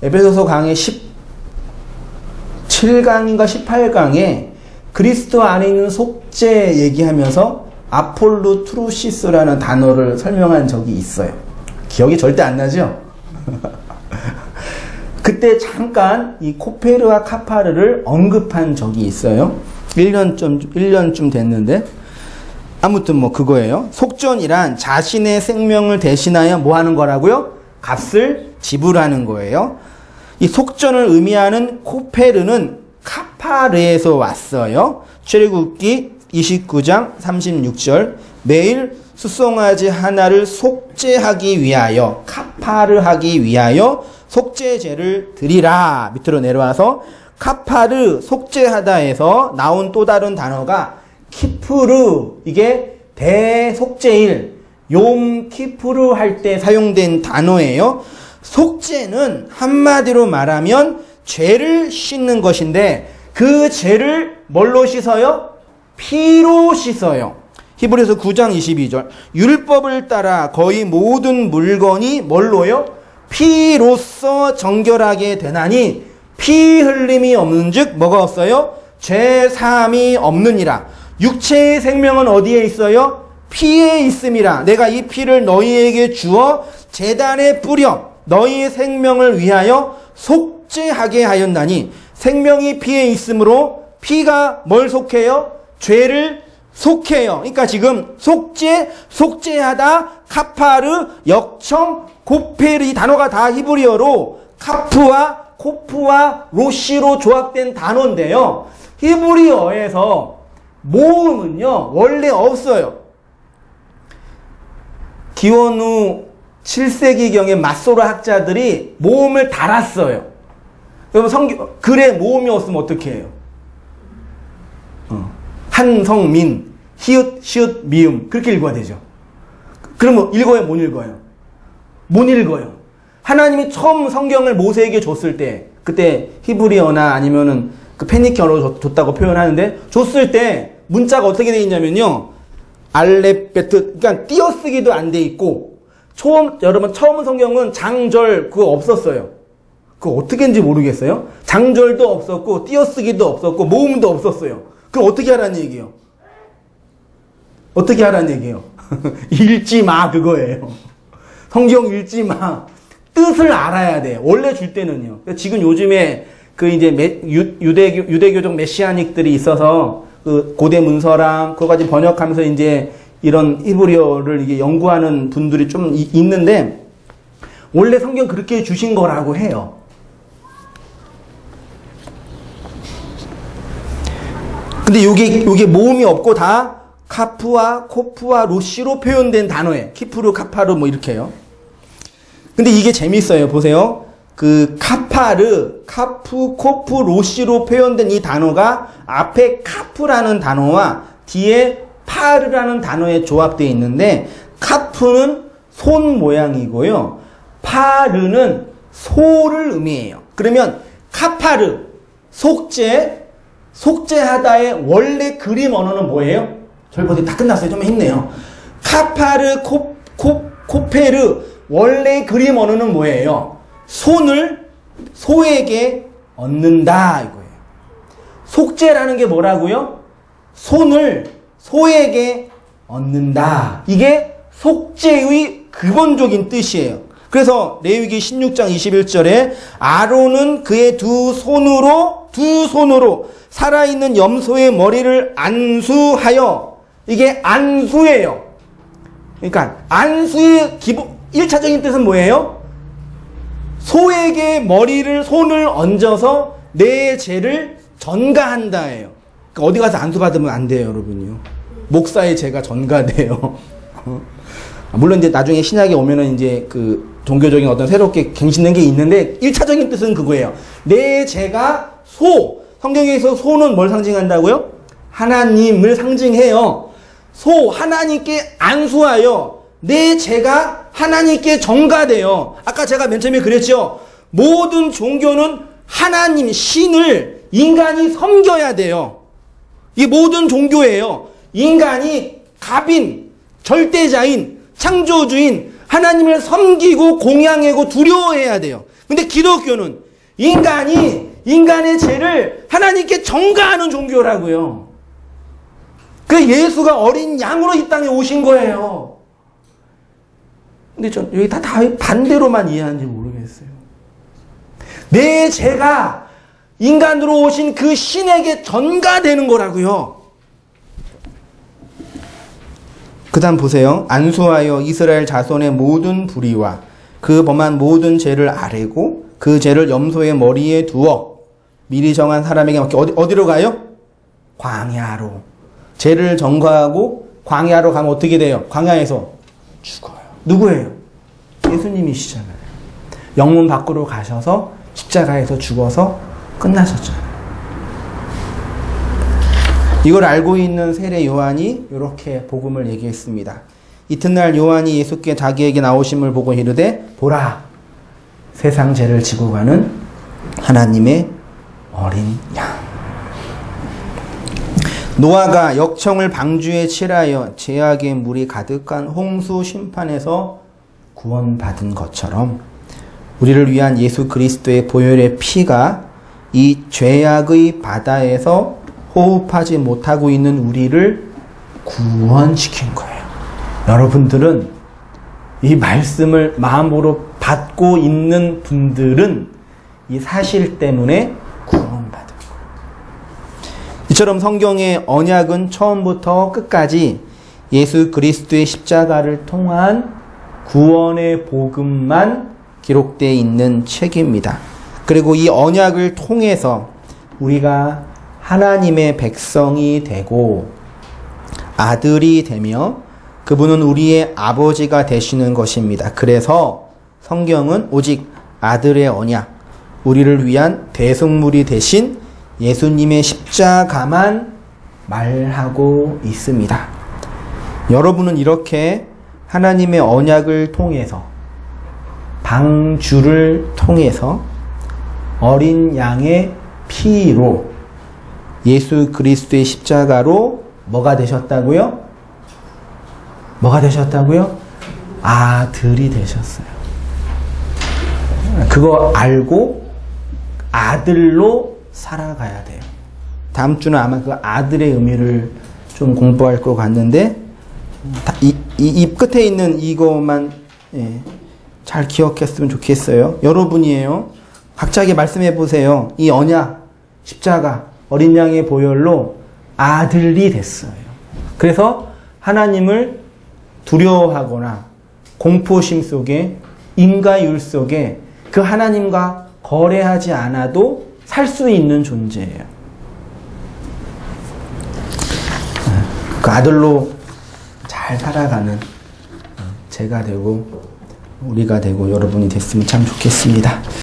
에베소서 강의 17강인가 18강에 그리스도 안에 있는 속죄 얘기하면서 아폴루 트루시스라는 단어를 설명한 적이 있어요. 기억이 절대 안 나죠? 그때 잠깐 이 코페르와 카파르를 언급한 적이 있어요. 1년쯤 됐는데 아무튼 뭐 그거예요. 속전이란 자신의 생명을 대신하여 뭐 하는 거라고요? 값을 지불하는 거예요. 이 속전을 의미하는 코페르는 카파르에서 왔어요. 출애굽기 29장 36절 매일 수송아지 하나를 속죄하기 위하여 카파르하기 위하여 속죄제를 드리라. 밑으로 내려와서 카파르 속죄하다에서 나온 또 다른 단어가 키푸르, 이게 대속죄일 욤 키푸르 할 때 사용된 단어예요. 속죄는 한마디로 말하면 죄를 씻는 것인데 그 죄를 뭘로 씻어요? 피로 씻어요. 히브리서 9장 22절 율법을 따라 거의 모든 물건이 뭘로요? 피로써 정결하게 되나니 피 흘림이 없는즉 뭐가 없어요? 죄 사함이 없느니라. 육체의 생명은 어디에 있어요? 피에 있음이라. 내가 이 피를 너희에게 주어 제단에 뿌려 너희의 생명을 위하여 속죄하게 하였나니 생명이 피에 있으므로 피가 뭘 속해요? 죄를 속해요. 그러니까 지금 속죄, 속죄하다, 카파르, 역청, 코페르 이 단어가 다 히브리어로 카프와 코프와 로시로 조합된 단어인데요. 히브리어에서 모음은요 원래 없어요. 기원 후 7세기경에 맛소라 학자들이 모음을 달았어요. 여러분 글에 모음이 없으면 어떻게 해요? 한성민, 히읗, 시읒, 미음 그렇게 읽어야 되죠. 그러면 읽어요? 못 읽어요? 못 읽어요. 하나님이 처음 성경을 모세에게 줬을 때 그때 히브리어나 아니면은 그 페니키어로 줬다고 표현하는데 줬을 때 문자가 어떻게 돼 있냐면요. 알렙베트 그러니까 띄어쓰기도 안 돼 있고 여러분 처음 성경은 장절 그거 없었어요. 그거 어떻게 했는지 모르겠어요. 장절도 없었고 띄어쓰기도 없었고 모음도 없었어요. 그럼 어떻게 하라는 얘기예요? 어떻게 하라는 얘기예요? 읽지 마 그거예요. 성경 읽지 마. 뜻을 알아야 돼. 원래 줄 때는요. 지금 요즘에 그 이제 유대교적 메시아닉들이 있어서 그 고대 문서랑 그거 가지고 번역하면서 이제 이런 히브리어를 이게 연구하는 분들이 좀 있는데 원래 성경 그렇게 주신 거라고 해요. 근데 요게 모음이 없고 다 카프와 코프와 로시로 표현된 단어예요. 키프르, 카파르 뭐 이렇게 해요. 근데 이게 재밌어요. 보세요. 그 카파르, 카프, 코프, 로시로 표현된 이 단어가 앞에 카프라는 단어와 뒤에 파르라는 단어에 조합되어 있는데 카프는 손 모양이고요. 파르는 소를 의미해요. 그러면 카파르, 속죄하다의 원래 그림 언어는 뭐예요? 저희 거의 다 끝났어요. 좀 힘내요. 카파르, 코페르 원래 그림 언어는 뭐예요? 손을 소에게 얻는다 이거예요. 속죄라는 게 뭐라고요? 손을 소에게 얻는다. 이게 속죄의 기본적인 뜻이에요. 그래서 레위기 16장 21절에 아론은 그의 두 손으로 살아있는 염소의 머리를 안수하여 이게 안수예요. 그러니까 안수의 기본 1차적인 뜻은 뭐예요? 소에게 손을 얹어서 내 죄를 전가한다예요. 그러니까 어디 가서 안수 받으면 안 돼요, 여러분요. 목사의 죄가 전가돼요. 물론 이제 나중에 신약에 오면은 이제 그 종교적인 어떤 새롭게 갱신된 게 있는데 1차적인 뜻은 그거예요. 내 죄가 성경에서 소는 뭘 상징한다고요? 하나님을 상징해요. 하나님께 안수하여 내 죄가 하나님께 전가돼요. 아까 제가 맨 처음에 그랬죠. 모든 종교는 하나님, 신을 인간이 섬겨야 돼요. 이게 모든 종교예요. 인간이 갑인, 절대자인, 창조주인 하나님을 섬기고 공양하고 두려워해야 돼요. 근데 기독교는 인간이 인간의 죄를 하나님께 전가하는 종교라고요. 그 예수가 어린 양으로 이 땅에 오신 거예요. 근데 전 여기 다 반대로만 이해하는지 모르겠어요. 내 죄가 인간으로 오신 그 신에게 전가되는 거라고요. 그 다음 보세요. 안수하여 이스라엘 자손의 모든 불의와 그 범한 모든 죄를 아뢰고 그 죄를 염소의 머리에 두어 미리 정한 사람에게 맡겨. 어디로 가요? 광야로. 죄를 전가하고 광야로 가면 어떻게 돼요? 광야에서 죽어요. 누구예요? 예수님이시잖아요. 영문 밖으로 가셔서 십자가에서 죽어서 끝나셨잖아요. 이걸 알고 있는 세례 요한이 이렇게 복음을 얘기했습니다. 이튿날 요한이 예수께 자기에게 나오심을 보고 이르되 보라, 세상 죄를 지고 가는 하나님의 어린 양. 노아가 역청을 방주에 칠하여 죄악의 물이 가득한 홍수 심판에서 구원받은 것처럼 우리를 위한 예수 그리스도의 보혈의 피가 이 죄악의 바다에서 호흡하지 못하고 있는 우리를 구원시킨 거예요. 여러분들은 이 말씀을 마음으로 받고 있는 분들은 이 사실 때문에 구원받은 거예요. 이처럼 성경의 언약은 처음부터 끝까지 예수 그리스도의 십자가를 통한 구원의 복음만 기록되어 있는 책입니다. 그리고 이 언약을 통해서 우리가 하나님의 백성이 되고 아들이 되며 그분은 우리의 아버지가 되시는 것입니다. 그래서 성경은 오직 아들의 언약, 우리를 위한 대속물이 되신 예수님의 십자가만 말하고 있습니다. 여러분은 이렇게 하나님의 언약을 통해서 방주를 통해서 어린 양의 피로 예수 그리스도의 십자가로 뭐가 되셨다고요? 뭐가 되셨다고요? 아들이 되셨어요. 그거 알고 아들로 살아가야 돼요. 다음 주는 아마 그 아들의 의미를 좀 공부할 것 같는데 이 끝에 있는 이것만 잘 기억했으면 좋겠어요. 여러분이에요. 각자에게 말씀해 보세요. 이 언약, 십자가, 어린 양의 보혈로 아들이 됐어요. 그래서 하나님을 두려워하거나 공포심 속에 인과율 속에 그 하나님과 거래하지 않아도 살 수 있는 존재예요. 그 아들로 잘 살아가는 제가 되고 우리가 되고 여러분이 됐으면 참 좋겠습니다.